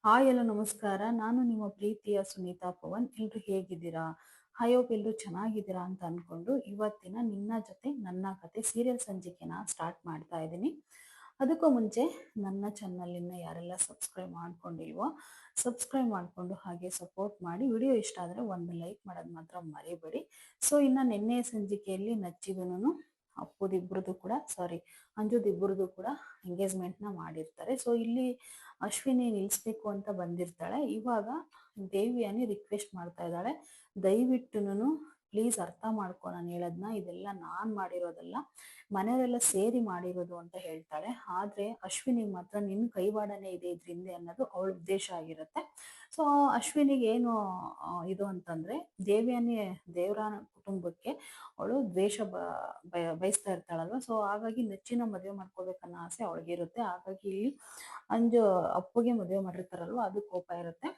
Hi ಎಲ್ಲ ನಮಸ್ಕಾರ. ನಾನು ನಿಮ್ಮ ಪ್ರೀತಿಯ ಸುನೀತಾ ಪವನ್. ಎಲ್ರು ಹೇಗಿದ್ದೀರಾ? ಐ ಹೋಪ್ ಎಲ್ರು ಚೆನ್ನಾಗಿದ್ದೀರಾ ಅಂತ ಅನ್ಕೊಂಡು ಇವತ್ತಿನ ನಿನ್ನ ಜೊತೆ ನನ್ನ ಕತೆ ಸೀರಿಯಲ್ ಸಂಚಿಕೆನ ಸ್ಟಾರ್ಟ್ ಮಾಡ್ತಾ ಇದ್ದೀನಿ. ಅದಕ್ಕೂ ಮುಂಚೆ ನನ್ನ ಚಾನಲ್ನ ಯಾರೆಲ್ಲ ಸಬ್ಸ್ಕ್ರೈಬ್ ಮಾಡ್ಕೊಂಡಿಲ್ವೋ ಸಬ್ಸ್ಕ್ರೈಬ್ ಮಾಡಿಕೊಂಡು ಹಾಗೆ ಸಪೋರ್ಟ್ ಮಾಡಿ. ವಿಡಿಯೋ ಇಷ್ಟ ಆದರೆ ಒಂದು ಲೈಕ್ ಮಾಡೋದು ಮಾತ್ರ ಮರಿಬೇಡಿ. ಸೊ ಇನ್ನು ನಿನ್ನೆ ಸಂಚಿಕೆಯಲ್ಲಿ ನಚ್ಚಿದನು ಅಪ್ಪುದಿಬ್ರದ್ದು ಕೂಡ ಅಂಜುದಿಬ್ರದ್ದು ಕೂಡ ಎಂಗೇಜ್ಮೆಂಟ್ನ ಮಾಡಿರ್ತಾರೆ. ಸೊ ಇಲ್ಲಿ ಅಶ್ವಿನಿ ನಿಲ್ಲಿಸ್ಬೇಕು ಅಂತ ಬಂದಿರ್ತಾಳೆ. ಇವಾಗ ದೇವಿಯಾನಿ ರಿಕ್ವೆಸ್ಟ್ ಮಾಡ್ತಾ ಇದ್ದಾಳೆ, ದಯವಿಟ್ಟು ಪ್ಲೀಸ್ ಅರ್ಥ ಮಾಡ್ಕೊ ನಾನು ಹೇಳೋದನ್ನ, ಇದೆಲ್ಲ ನಾನು ಮಾಡಿರೋದಲ್ಲ, ಮನೆಯವರೆಲ್ಲ ಸೇರಿ ಮಾಡಿರೋದು ಅಂತ ಹೇಳ್ತಾಳೆ. ಆದರೆ ಅಶ್ವಿನಿಗೆ ಮಾತ್ರ ನಿನ್ನ ಕೈವಾಡನೇ ಇದೆ ಇದ್ರ ಹಿಂದೆ ಅನ್ನೋದು ಅವಳ ಉದ್ದೇಶ ಆಗಿರುತ್ತೆ. ಸೊ ಅಶ್ವಿನಿಗೆ ಏನು ಇದು ಅಂತಂದ್ರೆ, ದೇವಿಯಾನಿ ದೇವರ ಕುಟುಂಬಕ್ಕೆ ಅವಳು ದ್ವೇಷ ಬಯಸ್ತಾ ಇರ್ತಾಳಲ್ವ. ಸೊ ಹಾಗಾಗಿ ನೆಚ್ಚಿನ ಮದುವೆ ಮಾಡ್ಕೋಬೇಕನ್ನೋ ಆಸೆ ಅವಳಿಗಿರುತ್ತೆ. ಹಾಗಾಗಿ ಇಲ್ಲಿ ಅಂಜು ಅಪ್ಪುಗೆ ಮದುವೆ ಮಾಡಿರ್ತಾರಲ್ವ, ಅದು ಕೋಪ ಇರುತ್ತೆ.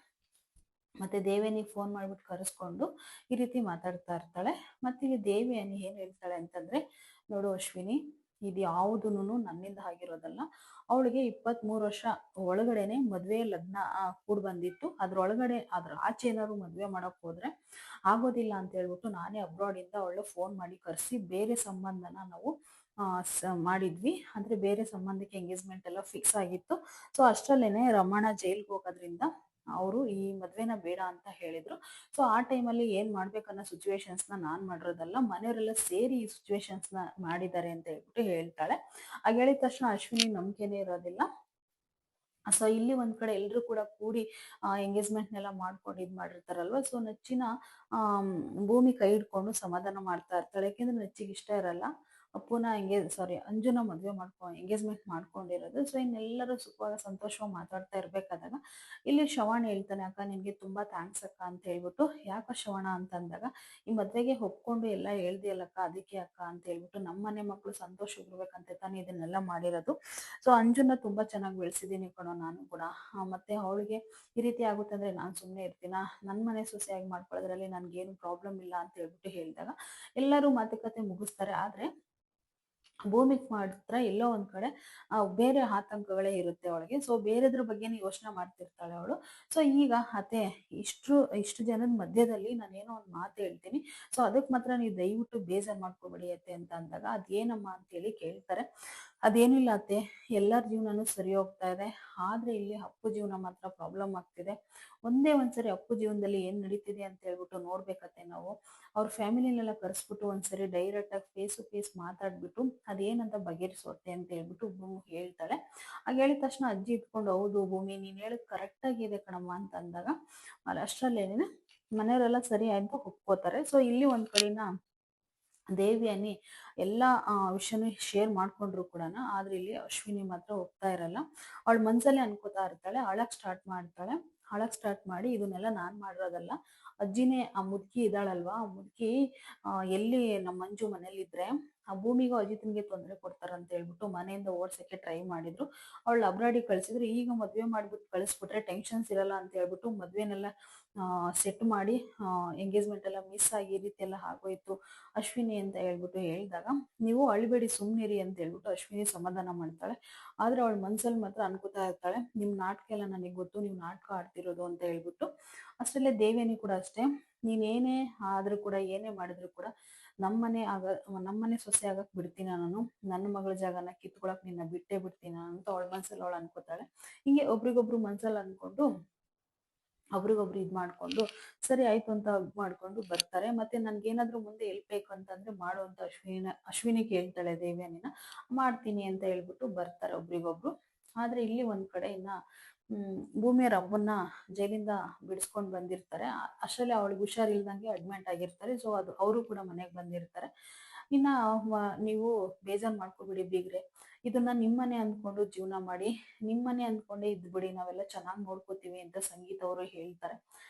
ಮತ್ತೆ ದೇವಿಯನಿಗೆ ಫೋನ್ ಮಾಡ್ಬಿಟ್ಟು ಕರೆಸ್ಕೊಂಡು ಈ ರೀತಿ ಮಾತಾಡ್ತಾ ಇರ್ತಾಳೆ. ಮತ್ತೆ ಇಲ್ಲಿ ದೇವಿಯನಿ ಏನ್ ಹೇಳ್ತಾಳೆ ಅಂತಂದ್ರೆ, ನೋಡು ಅಶ್ವಿನಿ, ಇದು ಯಾವುದೂನು ನನ್ನಿಂದ ಆಗಿರೋದಲ್ಲ. ಅವಳಿಗೆ 23 ವರ್ಷ ಒಳಗಡೆನೆ ಮದುವೆ ಲಗ್ನ ಕೂಡ್ ಬಂದಿತ್ತು. ಅದ್ರ ಆಚೆ ಏನಾದ್ರು ಮದುವೆ ಮಾಡಕ್ ಹೋದ್ರೆ ಆಗೋದಿಲ್ಲ ಅಂತ ಹೇಳ್ಬಿಟ್ಟು ನಾನೇ ಅಬ್ರಾಡಿಂದ ಅವಳು ಫೋನ್ ಮಾಡಿ ಕರೆಸಿ ಬೇರೆ ಸಂಬಂಧನ ನಾವು ಮಾಡಿದ್ವಿ. ಅಂದ್ರೆ ಬೇರೆ ಸಂಬಂಧಕ್ಕೆ ಎಂಗೇಜ್ಮೆಂಟ್ ಎಲ್ಲ ಫಿಕ್ಸ್ ಆಗಿತ್ತು. ಸೊ ಅಷ್ಟರಲ್ಲೇನೆ ರಮಣ ಜೈಲ್ಗೆ ಹೋಗೋದ್ರಿಂದ ಅವರು ಈ ಮದ್ವೆನ ಬೇಡ ಅಂತ ಹೇಳಿದ್ರು. ಸೊ ಆ ಟೈಮಲ್ಲಿ ಏನ್ ಮಾಡ್ಬೇಕನ್ನೋ ಸಿಚುವೇಶನ್ಸ್ನ ನಾನ್ ಮಾಡಿರೋದಲ್ಲ, ಮನೆಯವರೆಲ್ಲ ಸೇರಿ ಈ ಸಿಚುವೇಶನ್ಸ್ನ ಮಾಡಿದ್ದಾರೆ ಅಂತ ಹೇಳ್ಬಿಟ್ಟು ಹೇಳ್ತಾಳೆ. ಆಗ ಹೇಳಿದ ತಕ್ಷಣ ಅಶ್ವಿನಿ ನಂಬಿಕೆನೇ ಇರೋದಿಲ್ಲ. ಸೊ ಇಲ್ಲಿ ಒಂದ್ ಕಡೆ ಎಲ್ರು ಕೂಡ ಕೂಡಿ ಎಂಗೇಜ್ಮೆಂಟ್ನೆಲ್ಲ ಮಾಡ್ಕೊಂಡು ಇದ್ ಮಾಡಿರ್ತಾರಲ್ವ. ಸೊ ನಚ್ಚಿನ ಭೂಮಿ ಕೈ ಹಿಡ್ಕೊಂಡು ಸಮಾಧಾನ ಮಾಡ್ತಾ ಇರ್ತಾಳೆ. ಯಾಕೆಂದ್ರೆ ನಚ್ಚಿಗೆ ಇಷ್ಟ ಇರಲ್ಲ ಅಪ್ಪುನ ಅಂಜುನ ಮದುವೆ ಎಂಗೇಜ್ಮೆಂಟ್ ಮಾಡ್ಕೊಂಡಿರೋದು. ಸೊ ಇನ್ನೆಲ್ಲರೂ ಸುಖವಾಗಿ ಸಂತೋಷವಾಗಿ ಮಾತಾಡ್ತಾ ಇರ್ಬೇಕಾದಾಗ ಇಲ್ಲಿ ಶ್ರವಣ ಹೇಳ್ತಾನೆ, ಅಕ್ಕ ನಿನ್ಗೆ ತುಂಬಾ ಥ್ಯಾಂಕ್ಸ್ ಅಕ್ಕ ಅಂತ ಹೇಳ್ಬಿಟ್ಟು. ಯಾಕ ಶ್ರವಣ ಅಂತ ಅಂದಾಗ, ಈ ಮದ್ವೆಗೆ ಒಪ್ಕೊಂಡು ಎಲ್ಲ ಹೇಳ್ದಿಯಲ್ಲಕ್ಕ, ಅದಕ್ಕೆ ಅಕ್ಕ ಅಂತ ಹೇಳ್ಬಿಟ್ಟು, ನಮ್ಮ ಮನೆ ಮಕ್ಕಳು ಸಂತೋಷವಾಗಿರ್ಬೇಕಂತ ತಾನೇ ಇದನ್ನೆಲ್ಲ ಮಾಡಿರೋದು. ಸೊ ಅಂಜುನ ತುಂಬಾ ಚೆನ್ನಾಗಿ ಬೆಳೆಸಿದೀನಿ ಕಣೋ ನಾನು ಕೂಡ. ಮತ್ತೆ ಅವಳಿಗೆ ಈ ರೀತಿ ಆಗುತ್ತೆ ಅಂದ್ರೆ ನಾನು ಸುಮ್ಮನೆ ಇರ್ತೀನ? ನನ್ನ ಮನೆ ಸೊಸೆಯಾಗಿ ಮಾಡ್ಕೊಳ್ಳೋದ್ರಲ್ಲಿ ನನ್ಗೇನು ಪ್ರಾಬ್ಲಮ್ ಇಲ್ಲ ಅಂತ ಹೇಳ್ಬಿಟ್ಟು ಹೇಳಿದಾಗ ಎಲ್ಲರೂ ಮಾತುಕತೆ ಮುಗಿಸ್ತಾರೆ. ಆದ್ರೆ ಭೂಮಿಗೆ ಮಾತ್ರ ಎಲ್ಲೋ ಒಂದ್ ಕಡೆ ಬೇರೆ ಆತಂಕಗಳೇ ಇರುತ್ತೆ ಅವಳಿಗೆ. ಸೊ ಬೇರೆದ್ರ ಬಗ್ಗೆನೇ ಯೋಚನೆ ಮಾಡ್ತಿರ್ತಾಳೆ ಅವಳು. ಸೊ ಈಗ ಇಷ್ಟು ಜನದ ಮಧ್ಯದಲ್ಲಿ ನಾನೇನೋ ಒಂದು ಮಾತು ಹೇಳ್ತೀನಿ, ಸೊ ಅದಕ್ಕೆ ಮಾತ್ರ ನೀವು ದಯವಿಟ್ಟು ಬೇಜಾರ್ ಮಾಡ್ಕೊಬೇಡಿ ಅತ್ತೆ ಅಂತ ಅಂದಾಗ, ಅದೇನಮ್ಮ ಅಂತೇಳಿ ಕೇಳ್ತಾರೆ. ಅದೇನಿಲ್ಲ ಅತ್ತೆ, ಎಲ್ಲರ ಜೀವನನೂ ಸರಿ ಹೋಗ್ತಾ ಇದೆ, ಆದ್ರೆ ಇಲ್ಲಿ ಅಪ್ಪು ಜೀವನ ಮಾತ್ರ ಪ್ರಾಬ್ಲಮ್ ಆಗ್ತಿದೆ. ಒಂದ್ಸರಿ ಅಪ್ಪು ಜೀವನದಲ್ಲಿ ಏನ್ ನಡೀತಿದೆ ಅಂತ ಹೇಳ್ಬಿಟ್ಟು ನೋಡ್ಬೇಕತ್ತೆ ನಾವು. ಅವ್ರ ಫ್ಯಾಮಿಲಿನೆಲ್ಲ ಕರೆಸ್ಬಿಟ್ಟು ಒಂದ್ಸರಿ ಡೈರೆಕ್ಟ್ ಆಗಿ ಫೇಸ್ ಟು ಫೇಸ್ ಮಾತಾಡ್ಬಿಟ್ಟು ಅದೇನಂತ ಬಗೆಹರಿಸೋತ್ತೆ ಅಂತ ಹೇಳ್ಬಿಟ್ಟು ಭೂಮಿ ಹೇಳ್ತಾಳೆ. ಆಗ ಹೇಳಿದ ತಕ್ಷಣ ಅಜ್ಜಿ ಇಟ್ಕೊಂಡು, ಹೌದು ಭೂಮಿ ನೀನ್ ಹೇಳದ್ ಕರೆಕ್ಟ್ ಆಗಿದೆ ಕಣಮ್ಮ ಅಂತ ಅಂದಾಗ ಅಷ್ಟರಲ್ಲೇನೆ ಮನೆಯವರೆಲ್ಲ ಸರಿ ಅಂತ ಒಪ್ಕೋತಾರೆ. ಸೊ ಇಲ್ಲಿ ಒಂದ್ ಕಡೆನ ದೇವಿಯನಿ ಎಲ್ಲ ವಿಷಯನೂ ಶೇರ್ ಮಾಡ್ಕೊಂಡ್ರು ಕೂಡ, ಆದ್ರೆ ಇಲ್ಲಿ ಅಶ್ವಿನಿ ಮಾತ್ರ ಒಪ್ತಾ ಇರಲ್ಲ. ಅವಳ ಮನ್ಸಲ್ಲೇ ಅನ್ಕೋತಾ ಇರ್ತಾಳೆ, ಅಳಕ್ ಸ್ಟಾರ್ಟ್ ಮಾಡಿ ಇದನ್ನೆಲ್ಲ ನಾನ್ ಮಾಡಿರೋದಲ್ಲ, ಅಜ್ಜಿನೇ ಆ ಮುದುಕಿ ಇದ್ದಾಳಲ್ವಾ, ಆ ಮುದುಕಿ ಎಲ್ಲಿ ನಮ್ಮ ಮಂಜು ಮನೇಲಿ ಇದ್ರೆ ಆ ಭೂಮಿಗೂ ಅಜಿತ್ನಿಗೆ ತೊಂದರೆ ಕೊಡ್ತಾರಂತ ಹೇಳ್ಬಿಟ್ಟು ಮನೆಯಿಂದ ಓಡ್ಸಕ್ಕೆ ಟ್ರೈ ಮಾಡಿದ್ರು. ಅವಳು ಅಬ್ರಾಡಿ ಕಳ್ಸಿದ್ರು. ಈಗ ಮದ್ವೆ ಮಾಡ್ಬಿಟ್ಟು ಕಳಿಸ್ಬಿಟ್ರೆ ಟೆನ್ಷನ್ಸ್ ಇರಲ್ಲ ಅಂತ ಹೇಳ್ಬಿಟ್ಟು ಮದ್ವೆನೆಲ್ಲ ಸೆಟ್ ಮಾಡಿ ಎಂಗೇಜ್ಮೆಂಟ್ ಎಲ್ಲ ಮಿಸ್ ಆಗಿ ಈ ರೀತಿ ಎಲ್ಲ ಆಗೋಯ್ತು ಅಶ್ವಿನಿ ಅಂತ ಹೇಳ್ಬಿಟ್ಟು ಹೇಳಿದಾಗ, ನೀವು ಅಳ್ಬೇಡಿ ಸುಮ್ನಿರಿ ಅಂತ ಹೇಳ್ಬಿಟ್ಟು ಅಶ್ವಿನಿ ಸಮಾಧಾನ ಮಾಡ್ತಾಳೆ. ಆದ್ರೆ ಅವಳ ಮನ್ಸಲ್ಲಿ ಮಾತ್ರ ಅನ್ಕೋತಾ ಇರ್ತಾಳೆ, ನಿಮ್ ನಾಟಕ ಎಲ್ಲ ನನಗೆ ಗೊತ್ತು, ನೀವು ನಾಟಕ ಆಡ್ತಿರೋದು ಅಂತ ಹೇಳ್ಬಿಟ್ಟು. ಅಷ್ಟರಲ್ಲೇ ದೇವಿಯನಿ ಕೂಡ ಅಷ್ಟೇ, ನೀನೇನೇ ಆದ್ರೂ ಕೂಡ ಏನೇ ಮಾಡಿದ್ರು ಕೂಡ ನಮ್ಮನೆ ಸೊಸೆ ಆಗಕ್ ಬಿಡ್ತೀನ ನಾನು? ನನ್ನ ಮಗಳ ಜಾಗನ ಕಿತ್ಕೊಳಕ್ ನಿನ್ನ ಬಿಟ್ಟೇ ಬಿಡ್ತೀನ ಅಂತ ಅವಳ ಮನ್ಸಲ್ಲಿ ಅವಳು ಅನ್ಕೋತಾಳೆ. ಹಿಂಗೆ ಒಬ್ರಿಗೊಬ್ರು ಮನ್ಸಲ್ಲಿ ಅನ್ಕೊಂಡು ಒಬ್ರಿಗೊಬ್ರು ಇದ್ ಮಾಡ್ಕೊಂಡು ಸರಿ ಆಯ್ತು ಅಂತ ಮಾಡ್ಕೊಂಡು ಬರ್ತಾರೆ. ಮತ್ತೆ ನನ್ಗೇನಾದ್ರೂ ಮುಂದೆ ಹೆಲ್ಪ್ ಬೇಕು ಅಂತಂದ್ರೆ ಮಾಡು ಅಂತ ಅಶ್ವಿನಿ ಕೇಳ್ತಾಳೆ ದೇವ್ಯಾನಿನ. ಮಾಡ್ತೀನಿ ಅಂತ ಹೇಳ್ಬಿಟ್ಟು ಬರ್ತಾರೆ ಒಬ್ರಿಗೊಬ್ರು. ಆದ್ರೆ ಇಲ್ಲಿ ಒಂದ್ ಕಡೆ ಇನ್ನ ಭೂಮಿಯರ ಅಮ್ಮನ್ನ ಜೈಲಿಂದ ಬಿಡಿಸ್ಕೊಂಡ್ ಬಂದಿರ್ತಾರೆ. ಅಷ್ಟರಲ್ಲಿ ಅವಳಿಗೆ ಹುಷಾರಿಲ್ದಂಗೆ ಅಡ್ಮಿಟ್ ಆಗಿರ್ತಾರೆ. ಸೊ ಅದು ಅವರು ಕೂಡ ಮನೆಗೆ ಬಂದಿರ್ತಾರೆ. ಇನ್ನ ನೀವು ಬೇಜಾರ್ ಮಾಡ್ಕೊಬಿಡಿ ಬೀಗ್ರೆ, ಇದನ್ನ ನಿಮ್ಮನೆ ಅಂದ್ಕೊಂಡು ಜೀವನ ಮಾಡಿ, ನಿಮ್ಮನೆ ಅಂದ್ಕೊಂಡೇ ಇದ್ಬಿಡಿ, ನಾವೆಲ್ಲ ಚೆನ್ನಾಗಿ ನೋಡ್ಕೋತೀವಿ ಅಂತ ಸಂಗೀತ ಅವರು ಹೇಳ್ತಾರೆ.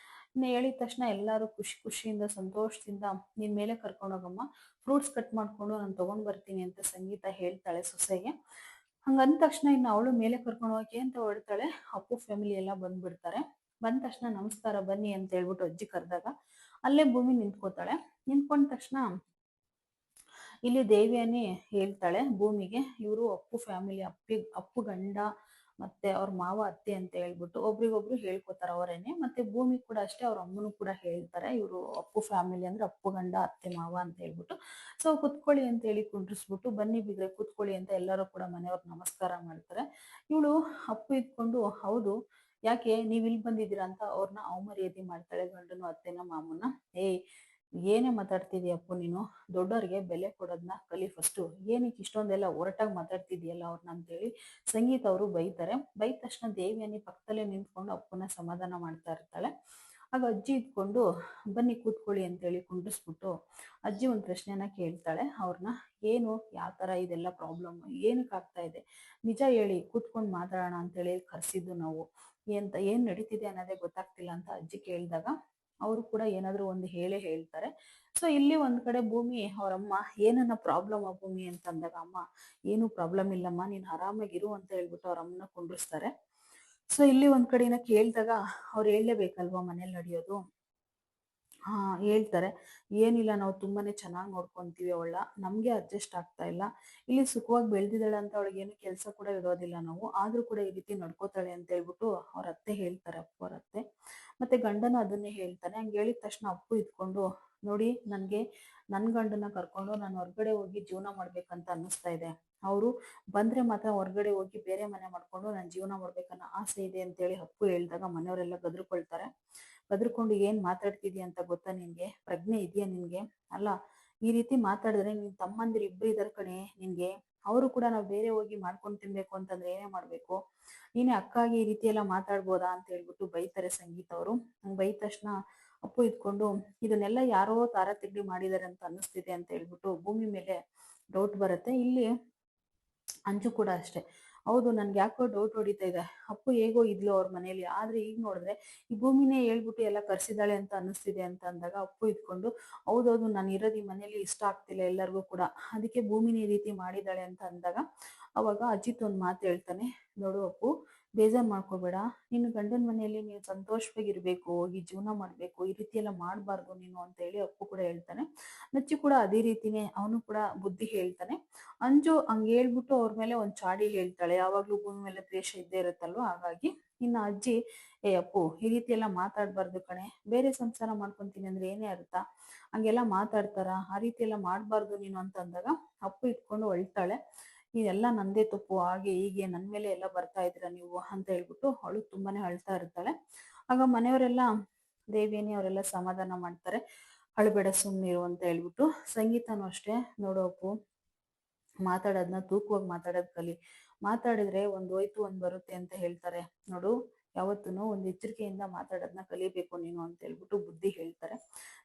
ಇನ್ನು ಹೇಳಿದ ತಕ್ಷಣ ಎಲ್ಲರೂ ಖುಷಿಯಿಂದ ಸಂತೋಷದಿಂದ ನಿನ್ ಮೇಲೆ ಕರ್ಕೊಂಡೋಗಮ್ಮ, ಫ್ರೂಟ್ಸ್ ಕಟ್ ಮಾಡ್ಕೊಂಡು ನಾನು ತಗೊಂಡ್ ಬರ್ತೀನಿ ಅಂತ ಸಂಗೀತ ಹೇಳ್ತಾಳೆ ಸೊಸೆಗೆ. ಹಂಗಂದ ತಕ್ಷಣ ಇನ್ನು ಅವಳು ಮೇಲೆ ಕರ್ಕೊಂಡು ಹೋಗಕ್ಕೆ ಅಂತ ಹೊರಡ್ತಾಳೆ. ಅಪ್ಪು ಫ್ಯಾಮಿಲಿ ಎಲ್ಲ ಬಂದ್ಬಿಡ್ತಾರೆ. ಬಂದ ತಕ್ಷಣ ನಮಸ್ಕಾರ ಬನ್ನಿ ಅಂತ ಹೇಳ್ಬಿಟ್ಟು ಅಜ್ಜಿ ಕರೆದಾಗ ಅಲ್ಲೇ ಭೂಮಿ ನಿಂತ್ಕೋತಾಳೆ. ನಿಂತ್ಕೊಂಡ ತಕ್ಷಣ ಇಲ್ಲಿ ದೇವಿಯನಿ ಹೇಳ್ತಾಳೆ ಭೂಮಿಗೆ, ಇವರು ಅಪ್ಪು ಫ್ಯಾಮಿಲಿ, ಅಪ್ಪು ಗಂಡ ಮತ್ತೆ ಅವ್ರ ಮಾವ ಅತ್ತೆ ಅಂತ ಹೇಳ್ಬಿಟ್ಟು ಒಬ್ರಿಗೊಬ್ರು ಹೇಳ್ಕೊತಾರೆ ಅವರೇನೆ. ಮತ್ತೆ ಭೂಮಿ ಕೂಡ ಅಷ್ಟೇ, ಅವ್ರ ಅಮ್ಮನು ಕೂಡ ಹೇಳ್ತಾರೆ, ಇವರು ಅಪ್ಪು ಫ್ಯಾಮಿಲಿ ಅಂದ್ರೆ ಅಪ್ಪು ಗಂಡ ಅತ್ತೆ ಮಾವ ಅಂತ ಹೇಳ್ಬಿಟ್ಟು. ಸೊ ಕುತ್ಕೊಳ್ಳಿ ಅಂತ ಹೇಳಿ ಕುಂಡ್ರಿಸ್ಬಿಟ್ಟು, ಬನ್ನಿ ಬಿಗ್ರೆ ಕುತ್ಕೊಳ್ಳಿ ಅಂತ ಎಲ್ಲರೂ ಕೂಡ ಮನೆಯವ್ರು ನಮಸ್ಕಾರ ಮಾಡ್ತಾರೆ. ಇವಳು ಅಪ್ಪು ಇದ್ಕೊಂಡು, ಹೌದು ಯಾಕೆ ನೀವ್ ಇಲ್ಲಿ ಬಂದಿದ್ದೀರಾ ಅಂತ ಅವ್ರನ್ನ ಅವಮರ್ಯಾದೆ ಮಾಡ್ತಾಳೆ, ಗಂಡನು ಅತ್ತೆನ ಮಾಮೂನ. ಏಯ್ ಏನೇ ಮಾತಾಡ್ತಿದ್ಯ ಅಪ್ಪು ನೀನು, ದೊಡ್ಡವ್ರಿಗೆ ಬೆಲೆ ಕೊಡೋದನ್ನ ಕಲಿ ಫಸ್ಟು, ಏನಕ್ಕೆ ಇಷ್ಟೊಂದೆಲ್ಲ ಹೊರಟಾಗಿ ಮಾತಾಡ್ತಿದ್ಯಲ್ಲ ಅವ್ರನ್ನ ಅಂತೇಳಿ ಸಂಗೀತ ಅವರು ಬೈತಾರೆ. ಬೈದ ತಕ್ಷಣ ದೇವಿಯನಿ ಪಕ್ಕದಲ್ಲೇ ನಿಂತ್ಕೊಂಡು ಅಪ್ಪನ ಸಮಾಧಾನ ಮಾಡ್ತಾ ಇರ್ತಾಳೆ. ಆಗ ಅಜ್ಜಿ ಇದ್ಕೊಂಡು, ಬನ್ನಿ ಕೂತ್ಕೊಳ್ಳಿ ಅಂತೇಳಿ ಕುಂಡಿಸ್ಬಿಟ್ಟು ಅಜ್ಜಿ ಒಂದು ಪ್ರಶ್ನೆನ ಕೇಳ್ತಾಳೆ ಅವ್ರನ್ನ. ಏನು, ಯಾವ ಥರ ಇದೆಲ್ಲ ಪ್ರಾಬ್ಲಮ್, ಏನಕ್ಕೆ ಆಗ್ತಾ ಇದೆ, ನಿಜ ಹೇಳಿ, ಕೂತ್ಕೊಂಡು ಮಾತಾಡೋಣ ಅಂತೇಳಿ ಕರೆಸಿದ್ದು ನಾವು, ಏನು ನಡೀತಿದೆ ಅನ್ನೋದೇ ಗೊತ್ತಾಗ್ತಿಲ್ಲ ಅಂತ ಅಜ್ಜಿ ಕೇಳಿದಾಗ ಅವರು ಕೂಡ ಏನಾದರೂ ಒಂದು ಹೇಳ್ತಾರೆ. ಸೊ ಇಲ್ಲಿ ಒಂದ್ ಕಡೆ ಭೂಮಿ ಅವರಮ್ಮ, ಏನನ್ನ ಪ್ರಾಬ್ಲಮ್ ಆ ಭೂಮಿ ಅಂತ ಅಂದಾಗ ಅಮ್ಮ, ಏನು ಪ್ರಾಬ್ಲಮ್ ಇಲ್ಲಮ್ಮ, ನೀನ್ ಆರಾಮಾಗಿರು ಅಂತ ಹೇಳ್ಬಿಟ್ಟು ಅವ್ರ ಅಮ್ಮನ ಕುಂಡ್ರಿಸ್ತಾರೆ. ಸೊ ಇಲ್ಲಿ ಒಂದ್ ಕಡೆನ ಕೇಳಿದಾಗ ಅವ್ರು ಹೇಳಲೇಬೇಕಲ್ವಾ ಮನೇಲಿ ನಡೆಯೋದು. ಹೇಳ್ತಾರೆ, ಏನಿಲ್ಲ, ನಾವು ತುಂಬಾನೇ ಚೆನ್ನಾಗಿ ನೋಡ್ಕೊಂತೀವಿ ಅವಳ, ನಮ್ಗೆ ಅಡ್ಜಸ್ಟ್ ಆಗ್ತಾ ಇಲ್ಲ, ಇಲ್ಲಿ ಸುಖವಾಗಿ ಬೆಳೆದಿದ್ದಾಳೆ ಅಂತ ಅವಳಿಗೇನು ಕೆಲಸ ಕೂಡ ಇಡೋದಿಲ್ಲ ನಾವು, ಆದ್ರೂ ಕೂಡ ಈ ರೀತಿ ನಡ್ಕೋತಾಳೆ ಅಂತ ಹೇಳ್ಬಿಟ್ಟು ಅವ್ರ ಅತ್ತೆ ಹೇಳ್ತಾರೆ, ಅಪ್ಪು ಅವ್ರ ಅತ್ತೆ. ಮತ್ತೆ ಗಂಡನ ಅದನ್ನೇ ಹೇಳ್ತಾನೆ. ಹಂಗೆ ಹೇಳಿದ ತಕ್ಷಣ ಅಪ್ಪು ಇದ್ಕೊಂಡು, ನೋಡಿ ನನ್ಗೆ ನನ್ನ ಗಂಡನ ಕರ್ಕೊಂಡು ನಾನು ಹೊರ್ಗಡೆ ಹೋಗಿ ಜೀವನ ಮಾಡ್ಬೇಕಂತ ಅನ್ನಿಸ್ತಾ ಇದೆ, ಅವರು ಬಂದ್ರೆ ಮಾತ್ರ ಹೊರ್ಗಡೆ ಹೋಗಿ ಬೇರೆ ಮನೆ ಮಾಡ್ಕೊಂಡು ನಾನು ಜೀವನ ಮಾಡ್ಬೇಕನ್ನೋ ಆಸೆ ಇದೆ ಅಂತೇಳಿ ಅಪ್ಪು ಹೇಳಿದಾಗ ಮನೆಯವರೆಲ್ಲ ಗದ್ರುಕೊಳ್ತಾರೆ. ಗದ್ರುಕೊಂಡು, ಏನ್ ಮಾತಾಡ್ತಿದ್ಯಾ ಅಂತ ಗೊತ್ತಾ ನಿನ್ಗೆ, ಪ್ರಜ್ಞೆ ಇದೆಯಾ ನಿನ್ಗೆ, ಅಲ್ಲ ಈ ರೀತಿ ಮಾತಾಡಿದ್ರೆ ನಿನ್ ತಮ್ಮಂದಿರು ಇಬ್ರು ಇದಾರೆ ಕಣೆ ನಿನ್ಗೆ, ಅವರು ಕೂಡ ನಾವು ಬೇರೆ ಹೋಗಿ ಮಾಡ್ಕೊಂಡು ತಿನ್ಬೇಕು ಅಂತಂದ್ರೆ ಏನೇ ಮಾಡ್ಬೇಕು, ನೀನೇ ಅಕ್ಕಾಗಿ ಈ ರೀತಿ ಎಲ್ಲ ಮಾತಾಡ್ಬೋದಾ ಅಂತ ಹೇಳ್ಬಿಟ್ಟು ಬೈತಾರೆ ಸಂಗೀತ ಅವರು. ಹಂಗೆ ಬೈದ ತಕ್ಷಣ ಅಪ್ಪು ಇದ್ಕೊಂಡು, ಇದನ್ನೆಲ್ಲ ಯಾರೋ ತಾರತಿಗ್ಡಿ ಮಾಡಿದಾರೆ ಅಂತ ಅನ್ನಿಸ್ತಿದೆ ಅಂತ ಹೇಳ್ಬಿಟ್ಟು ಭೂಮಿ ಮೇಲೆ ಡೌಟ್ ಬರುತ್ತೆ. ಇಲ್ಲಿ ಅಂಜು ಕೂಡ ಅಷ್ಟೇ, ಹೌದು ನನ್ಗೆ ಯಾಕೋ ಡೌಟ್ ಹೊಡಿತಾ ಇದೆ, ಅಪ್ಪು ಹೇಗೋ ಇದ್ಲು ಅವ್ರ ಮನೇಲಿ, ಆದ್ರೆ ಈಗ ನೋಡಿದ್ರೆ ಈ ಭೂಮಿನೇ ಹೇಳ್ಬಿಟ್ಟು ಎಲ್ಲ ಕರ್ಸಿದಾಳೆ ಅಂತ ಅನ್ನಿಸ್ತಿದೆ ಅಂತ ಅಂದಾಗ ಅಪ್ಪು ಇದ್ಕೊಂಡು, ಹೌದೌದು ನಾನು ಇರೋದು ಈ ಮನೇಲಿ ಇಷ್ಟ ಆಗ್ತಿಲ್ಲ ಎಲ್ಲರಿಗೂ ಕೂಡ, ಅದಕ್ಕೆ ಭೂಮಿನೇ ಈ ರೀತಿ ಮಾಡಿದಾಳೆ ಅಂತ ಅಂದಾಗ ಅವಾಗ ಅಜಿತ್ ಒಂದ್ ಮಾತು ಹೇಳ್ತಾನೆ, ನೋಡು ಅಪ್ಪು, ಬೇಜಾರ್ ಮಾಡ್ಕೋಬೇಡ, ನಿನ್ನ ಗಂಡನ ಮನೆಯಲ್ಲಿ ನೀನು ಸಂತೋಷವಾಗಿರ್ಬೇಕು, ಹೋಗಿ ಜೀವನ ಮಾಡ್ಬೇಕು, ಈ ರೀತಿ ಎಲ್ಲ ಮಾಡಬಾರ್ದು ನೀನು ಅಂತ ಹೇಳಿ ಅಪ್ಪು ಕೂಡ ಹೇಳ್ತಾನೆ. ನಚ್ಚಿ ಕೂಡ ಅದೇ ರೀತಿನೇ ಅವನು ಕೂಡ ಬುದ್ಧಿ ಹೇಳ್ತಾನೆ. ಅಂಜು ಹಂಗೆ ಹೇಳ್ಬಿಟ್ಟು ಅವ್ರ ಮೇಲೆ ಒಂದ್ ಚಾಡಿ ಹೇಳ್ತಾಳೆ, ಯಾವಾಗ್ಲೂ ಭೂಮಿ ಮೇಲೆ ದ್ವೇಷ ಇದ್ದೇ ಇರುತ್ತಲ್ವ, ಹಾಗಾಗಿ ಇನ್ನ ಅಜ್ಜಿ, ಏ ಅಪ್ಪು ಈ ರೀತಿ ಎಲ್ಲ ಮಾತಾಡ್ಬಾರ್ದು ಕಣೆ, ಬೇರೆ ಸಂಸಾರ ಮಾಡ್ಕೊಂತೀನಿ ಅಂದ್ರೆ ಏನೇ ಅರ್ಥ, ಹಂಗೆಲ್ಲ ಮಾತಾಡ್ತಾರ, ಆ ರೀತಿ ಎಲ್ಲ ಮಾಡ್ಬಾರ್ದು ನೀನು ಅಂತ ಅಂದಾಗ ಅಪ್ಪು ಇಟ್ಕೊಂಡು ಅಳ್ತಾಳೆ. ಇದೆಲ್ಲ ನಂದೇ ತಪ್ಪು, ಹಾಗೆ ಹೀಗೆ ನನ್ ಮೇಲೆ ಎಲ್ಲ ಬರ್ತಾ ಇದ್ದೀರಾ ನೀವು ಅಂತ ಹೇಳ್ಬಿಟ್ಟು ಅವಳು ತುಂಬಾನೇ ಅಳ್ತಾ ಇರ್ತಾಳೆ. ಆಗ ಮನೆಯವರೆಲ್ಲ, ದೇವಿಯನಿ ಅವರೆಲ್ಲ ಸಮಾಧಾನ ಮಾಡ್ತಾರೆ, ಅಳ್ಬೇಡ ಸುಮ್ಮನಿರು ಅಂತ ಹೇಳ್ಬಿಟ್ಟು. ಸಂಗೀತನೂ ಅಷ್ಟೇ, ನೋಡು ಅಪ್ಪು, ಮಾತಾಡೋದನ್ನ ತೂಕವಾಗಿ ಮಾತಾಡೋದ್ ಕಲಿ, ಮಾತಾಡಿದ್ರೆ ಒಂದ್ ಹೋಯ್ತು ಒಂದ್ ಬರುತ್ತೆ ಅಂತ ಹೇಳ್ತಾರೆ ನೋಡು, ಯಾವತ್ತೂ ಒಂದು ಎಚ್ಚರಿಕೆಯಿಂದ ಮಾತಾಡೋದನ್ನ ಕಲಿಬೇಕು ನೀನು ಅಂತ ಹೇಳ್ಬಿಟ್ಟು ಬುದ್ಧಿ ಹೇಳ್ತಾರೆ.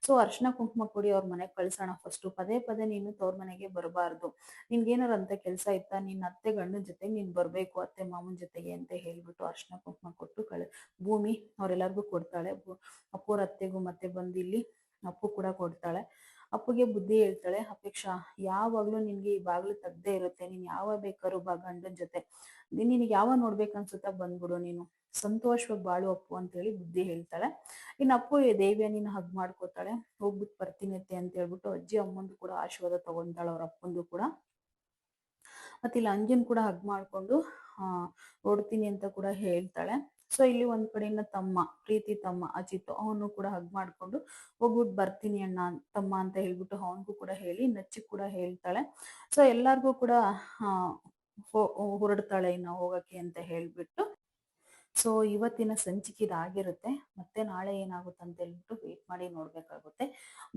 ಸೊ ಅರ್ಶಿನ ಕುಂಕುಮ ಕೊಡಿ, ಅವ್ರ ಮನೆಗೆ ಕಳ್ಸೋಣ ಫಸ್ಟು, ಪದೇ ಪದೇ ನೀನು ತವ್ರ ಮನೆಗೆ ಬರಬಾರ್ದು, ನಿನ್ಗೇನಾರು ಅಂತ ಕೆಲಸ ಇತ್ತಾ, ನಿನ್ನ ಅತ್ತೆ ಗಂಡನ ಜೊತೆಗೆ ನೀನ್ ಬರ್ಬೇಕು, ಅತ್ತೆ ಮಾವನ ಜೊತೆಗೆ ಅಂತ ಹೇಳ್ಬಿಟ್ಟು ಅರ್ಶಿನ ಕುಂಕುಮ ಕೊಟ್ಟು ಭೂಮಿ ಅವರೆಲ್ಲರಿಗೂ ಕೊಡ್ತಾಳೆ. ಅಪ್ಪೋರ ಅತ್ತೆಗೂ ಮತ್ತೆ ಬಂದು ಇಲ್ಲಿ ಅಪ್ಪು ಕೂಡ ಕೊಡ್ತಾಳೆ. ಅಪ್ಪುಗೆ ಬುದ್ಧಿ ಹೇಳ್ತಾಳೆ, ಅಪೇಕ್ಷಾ ಯಾವಾಗ್ಲೂ ನಿನ್ಗೆ ಈ ಬಾಗ್ಲು ತಗ್ದೇ ಇರುತ್ತೆ, ನೀನ್ ಯಾವಾಗ ಬೇಕಾದ್ರು ಬಾ ಗಂಡನ ಜೊತೆ, ನಿನಗೆ ಯಾವಾಗ ನೋಡ್ಬೇಕನ್ಸುತ್ತಾ ಬಂದ್ಬಿಡು, ನೀನು ಸಂತೋಷವಾಗಿ ಬಾಳು ಅಪ್ಪು ಅಂತ ಹೇಳಿ ಬುದ್ಧಿ ಹೇಳ್ತಾಳೆ. ಇನ್ನು ಅಪ್ಪು ದೇವಿಯನಿನ ಹಗ್ ಮಾಡ್ಕೋತಾಳೆ, ಹೋಗ್ಬಿಟ್ಟು ಬರ್ತೀನಿ ಅತ್ತೆ ಅಂತ ಹೇಳ್ಬಿಟ್ಟು ಅಜ್ಜಿ ಅಮ್ಮಂದು ಕೂಡ ಆಶೀರ್ವಾದ ತಗೊಂತಾಳೆ, ಅವ್ರ ಅಪ್ಪಂದು ಕೂಡ. ಮತ್ತೆ ಇಲ್ಲಿ ಅಂಜನ್ ಕೂಡ ಹಗ್ ಮಾಡ್ಕೊಂಡು ಹೊಡ್ತೀನಿ ಅಂತ ಕೂಡ ಹೇಳ್ತಾಳೆ. ಸೊ ಇಲ್ಲಿ ಒಂದ್ ಕಡೆಯಿಂದ ತಮ್ಮ, ಪ್ರೀತಿ ತಮ್ಮ ಅಜಿತ್, ಅವನು ಕೂಡ ಹಗ್ ಮಾಡ್ಕೊಂಡು ಹೋಗ್ಬಿಟ್ಟು ಬರ್ತೀನಿ ಅಣ್ಣ ತಮ್ಮ ಅಂತ ಹೇಳ್ಬಿಟ್ಟು ಅವನಿಗೂ ಕೂಡ ಹೇಳಿ, ನಚ್ಚಿ ಕೂಡ ಹೇಳ್ತಾಳೆ. ಸೊ ಎಲ್ಲಾರ್ಗೂ ಕೂಡ ಹೊರಡ್ತಾಳೆ ಇನ್ನು ಹೋಗಕ್ಕೆ ಅಂತ ಹೇಳ್ಬಿಟ್ಟು. ಸೊ ಇವತ್ತಿನ ಸಂಚಿಕೆ ಇದಾಗಿರುತ್ತೆ, ಮತ್ತೆ ನಾಳೆ ಏನಾಗುತ್ತೆ ಅಂತ ಹೇಳ್ಬಿಟ್ಟು ವೇಟ್ ಮಾಡಿ ನೋಡ್ಬೇಕಾಗುತ್ತೆ.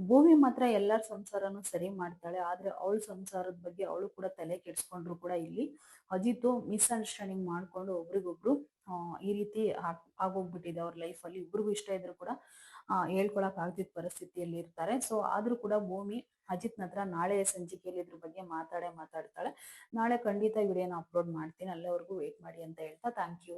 ಭೂಮಿ ಮಾತ್ರ ಎಲ್ಲರ ಸಂಸಾರನು ಸರಿ ಮಾಡ್ತಾಳೆ, ಆದ್ರೆ ಅವಳ ಸಂಸಾರದ ಬಗ್ಗೆ ಅವಳು ಕೂಡ ತಲೆ ಕೆಡ್ಸ್ಕೊಂಡ್ರು ಕೂಡ ಇಲ್ಲಿ ಅಜಿತು ಮಿಸ್ಅಂಡರ್ಸ್ಟ್ಯಾಂಡಿಂಗ್ ಮಾಡ್ಕೊಂಡು ಒಬ್ರಿಗೊಬ್ರು ಈ ರೀತಿ ಆಗೋಗ್ಬಿಟ್ಟಿದೆ ಅವ್ರ ಲೈಫಲ್ಲಿ. ಇಬ್ರಿಗೂ ಇಷ್ಟ ಇದ್ರು ಕೂಡ ಹೇಳ್ಕೊಳಕ್ ಆಗ್ತಿದ್ದ ಪರಿಸ್ಥಿತಿಯಲ್ಲಿ ಇರ್ತಾರೆ. ಸೊ ಆದ್ರೂ ಕೂಡ ಭೂಮಿ ಅಜಿತ್ನ ಹತ್ರ ನಾಳೆ ಸಂಚಿಕೆಯಲ್ಲಿ ಇದ್ರ ಬಗ್ಗೆ ಮಾತಾಡ್ತಾಳೆ. ನಾಳೆ ಖಂಡಿತ ವಿಡಿಯೋನ ಅಪ್ಲೋಡ್ ಮಾಡ್ತೀನಿ, ಅಲ್ಲಿವರೆಗೂ ವೇಟ್ ಮಾಡಿ ಅಂತ ಹೇಳ್ತಾ ಥ್ಯಾಂಕ್ ಯು.